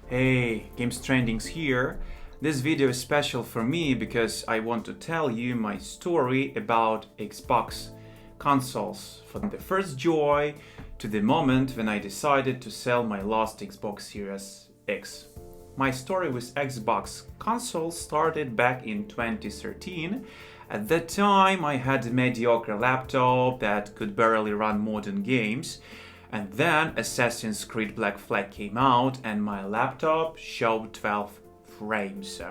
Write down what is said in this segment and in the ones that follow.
Hey, Games Trendings here. This video is special for me because I want to tell you my story about Xbox consoles, from the first joy to the moment when I decided to sell my last Xbox Series X. My story with Xbox consoles started back in 2013. At that time, I had a mediocre laptop that could barely run modern games. And then Assassin's Creed Black Flag came out and my laptop showed 12 frames.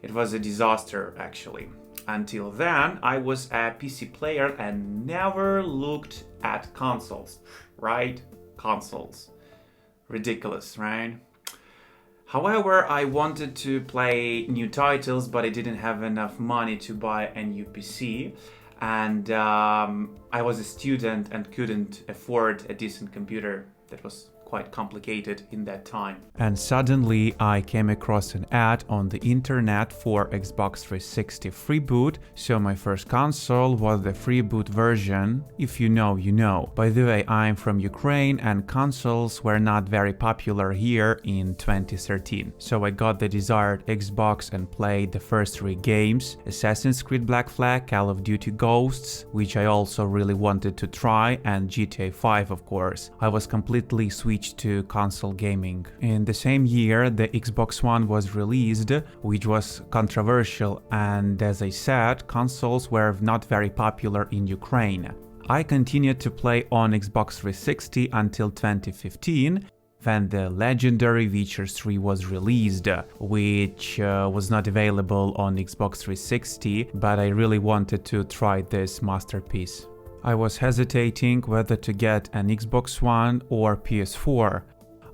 It was a disaster actually. Until then, I was a PC player and never looked at consoles. Right? Consoles. Ridiculous, right? However, I wanted to play new titles, but I didn't have enough money to buy a new PC. And I was a student and couldn't afford a decent computer. That was quite complicated in that time. And suddenly I came across an ad on the internet for Xbox 360 Freeboot, so my first console was the Freeboot version. If you know, you know. By the way, I'm from Ukraine and consoles were not very popular here in 2013. So I got the desired Xbox and played the first 3 games: Assassin's Creed Black Flag, Call of Duty Ghosts, which I also really wanted to try, and GTA 5 of course. I was completely switched to console gaming. In the same year, the Xbox One was released, which was controversial, and as I said, consoles were not very popular in Ukraine. I continued to play on Xbox 360 until 2015, when the legendary Witcher 3 was released, which was not available on Xbox 360, but I really wanted to try this masterpiece. I was hesitating whether to get an Xbox One or PS4.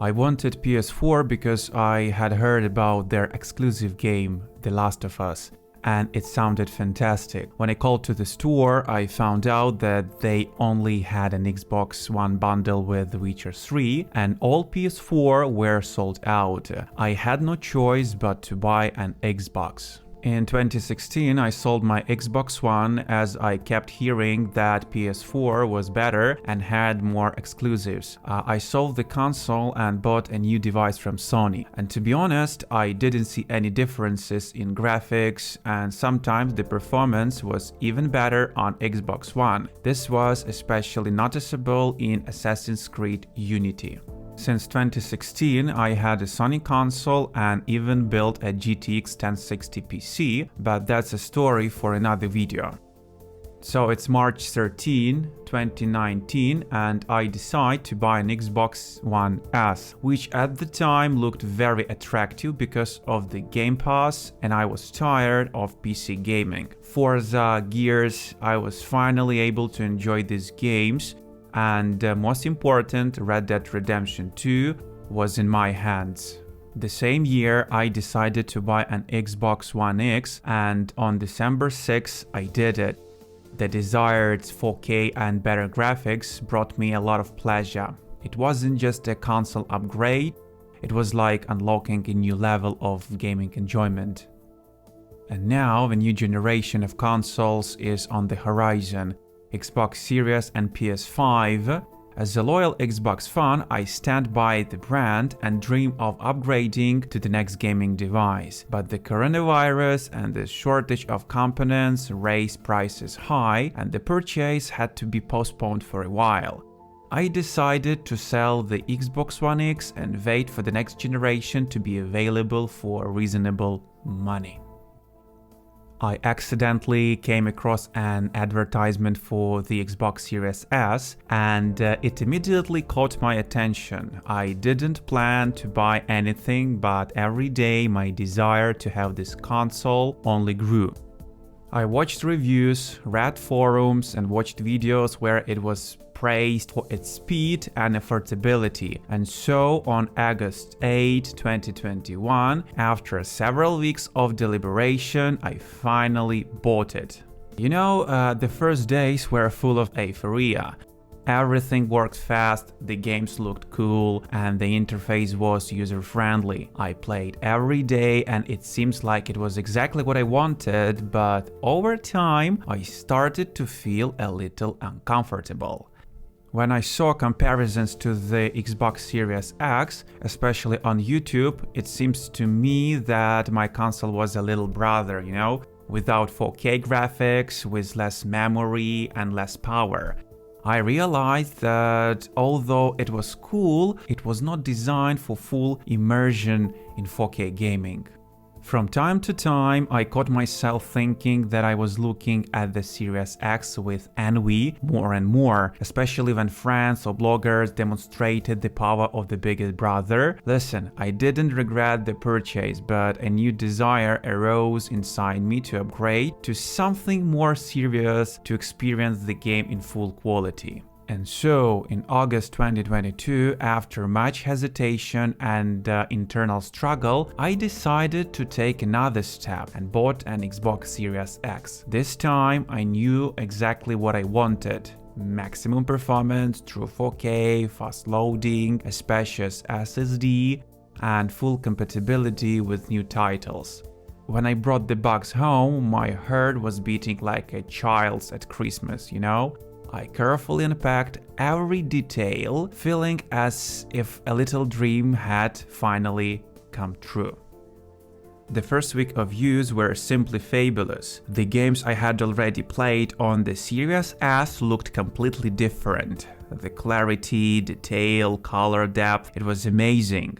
I wanted PS4 because I had heard about their exclusive game, The Last of Us, and it sounded fantastic. When I called to the store, I found out that they only had an Xbox One bundle with The Witcher 3, and all PS4 were sold out. I had no choice but to buy an Xbox. In 2016, I sold my Xbox One as I kept hearing that PS4 was better and had more exclusives. I sold the console and bought a new device from Sony. And to be honest, I didn't see any differences in graphics, and sometimes the performance was even better on Xbox One. This was especially noticeable in Assassin's Creed Unity. Since 2016, I had a Sony console and even built a GTX 1060 PC, but that's a story for another video. So it's March 13, 2019, and I decide to buy an Xbox One S, which at the time looked very attractive because of the Game Pass, and I was tired of PC gaming. Forza, Gears, I was finally able to enjoy these games. And most important, Red Dead Redemption 2 was in my hands. The same year, I decided to buy an Xbox One X, and on December 6, I did it. The desired 4K and better graphics brought me a lot of pleasure. It wasn't just a console upgrade, it was like unlocking a new level of gaming enjoyment. And now, the new generation of consoles is on the horizon. Xbox Series and PS5. As a loyal Xbox fan, I stand by the brand and dream of upgrading to the next gaming device. But the coronavirus and the shortage of components raised prices high, and the purchase had to be postponed for a while. I decided to sell the Xbox One X and wait for the next generation to be available for reasonable money. I accidentally came across an advertisement for the Xbox Series S, and it immediately caught my attention. I didn't plan to buy anything, but every day my desire to have this console only grew. I watched reviews, read forums, and watched videos where it was praised for its speed and affordability. And so on August 8, 2021, after several weeks of deliberation, I finally bought it. You know, the first days were full of euphoria. Everything worked fast, the games looked cool, and the interface was user-friendly. I played every day and it seems like it was exactly what I wanted, but over time I started to feel a little uncomfortable. When I saw comparisons to the Xbox Series X, especially on YouTube, it seems to me that my console was a little brother, without 4K graphics, with less memory and less power. I realized that although it was cool, it was not designed for full immersion in 4K gaming. From time to time, I caught myself thinking that I was looking at the Series X with envy more and more, especially when friends or bloggers demonstrated the power of the biggest brother. Listen, I didn't regret the purchase, but a new desire arose inside me to upgrade to something more serious to experience the game in full quality. And so, in August 2022, after much hesitation and internal struggle, I decided to take another step and bought an Xbox Series X. This time, I knew exactly what I wanted. Maximum performance, true 4K, fast loading, a spacious SSD, and full compatibility with new titles. When I brought the box home, my heart was beating like a child's at Christmas, I carefully unpacked every detail, feeling as if a little dream had finally come true. The first week of use were simply fabulous. The games I had already played on the Series S looked completely different. The clarity, detail, color depth, it was amazing.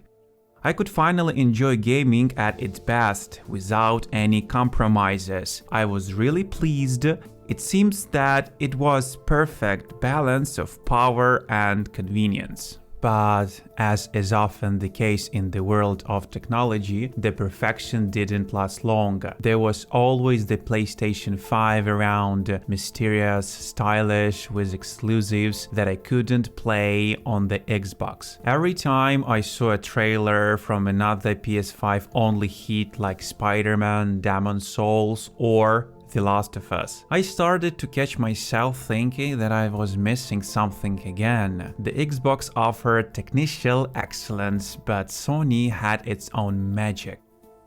I could finally enjoy gaming at its best, without any compromises. I was really pleased. It seems that it was perfect balance of power and convenience. But as is often the case in the world of technology, the perfection didn't last long. There was always the PlayStation 5 around, mysterious, stylish, with exclusives that I couldn't play on the Xbox. Every time I saw a trailer from another PS5 only hit like Spider-Man, Demon's Souls, or The Last of Us, I started to catch myself thinking that I was missing something again. The Xbox offered technical excellence, but Sony had its own magic.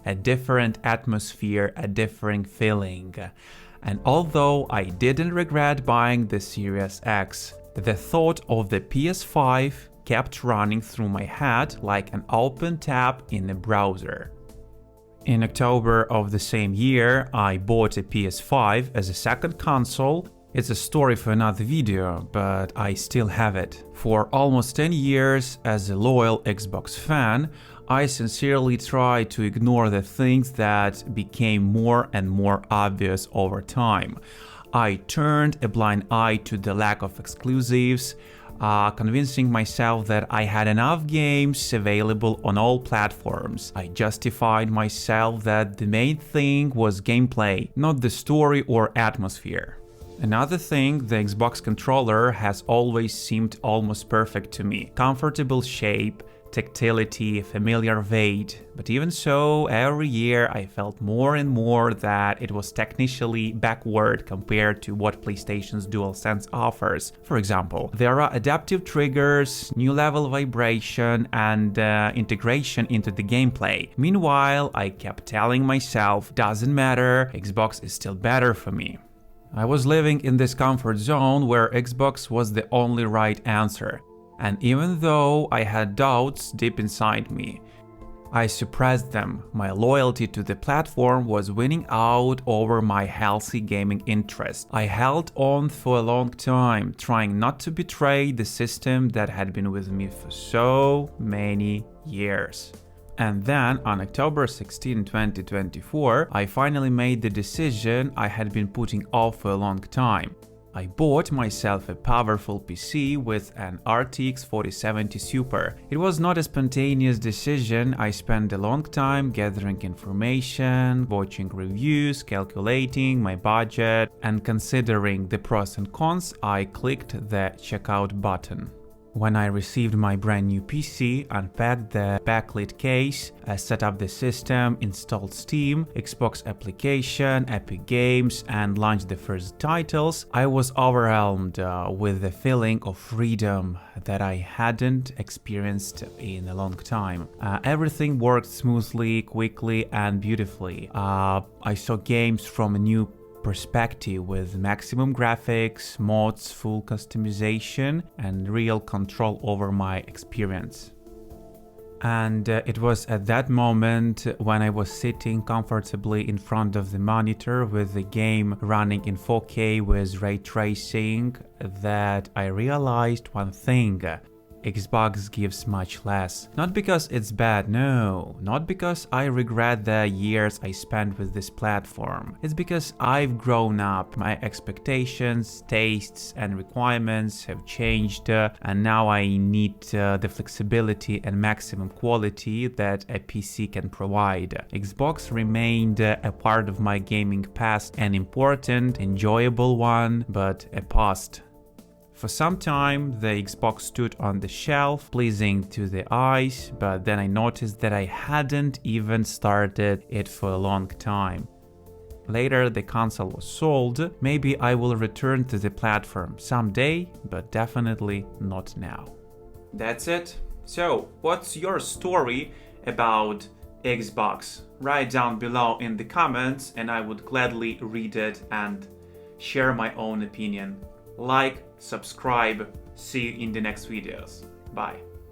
A different atmosphere, a different feeling. And although I didn't regret buying the Series X, the thought of the PS5 kept running through my head like an open tab in a browser. In October of the same year, I bought a PS5 as a second console. It's a story for another video, but I still have it. For almost 10 years, as a loyal Xbox fan, I sincerely tried to ignore the things that became more and more obvious over time. I turned a blind eye to the lack of exclusives, convincing myself that I had enough games available on all platforms. I justified myself that the main thing was gameplay, not the story or atmosphere. Another thing, the Xbox controller has always seemed almost perfect to me. Comfortable shape, tactility, familiar weight. But even so, every year I felt more and more that it was technically backward compared to what PlayStation's DualSense offers. For example, there are adaptive triggers, new level vibration, and integration into the gameplay. Meanwhile, I kept telling myself, doesn't matter, Xbox is still better for me. I was living in this comfort zone where Xbox was the only right answer. And even though I had doubts deep inside me, I suppressed them. My loyalty to the platform was winning out over my healthy gaming interest. I held on for a long time, trying not to betray the system that had been with me for so many years. And then, on October 16, 2024, I finally made the decision I had been putting off for a long time. I bought myself a powerful PC with an RTX 4070 Super. It was not a spontaneous decision. I spent a long time gathering information, watching reviews, calculating my budget, and considering the pros and cons. I clicked the checkout button. When I received my brand new PC, unpacked the backlit case, set up the system, installed Steam, Xbox application, Epic Games, and launched the first titles, I was overwhelmed with the feeling of freedom that I hadn't experienced in a long time. Everything worked smoothly, quickly, and beautifully. I saw games from a new perspective with maximum graphics, mods, full customization, and real control over my experience. And it was at that moment when I was sitting comfortably in front of the monitor with the game running in 4K with ray tracing that I realized one thing. Xbox gives much less. Not because it's bad, no. Not because I regret the years I spent with this platform. It's because I've grown up. My expectations, tastes, and requirements have changed, and now I need the flexibility and maximum quality that a PC can provide. Xbox remained a part of my gaming past, an important, enjoyable one, but a past. For some time, the Xbox stood on the shelf, pleasing to the eyes, but then I noticed that I hadn't even started it for a long time. Later, the console was sold. Maybe I will return to the platform someday, but definitely not now. That's it. So, what's your story about Xbox? Write down below in the comments and I would gladly read it and share my own opinion. Like, subscribe, see you in the next videos. Bye.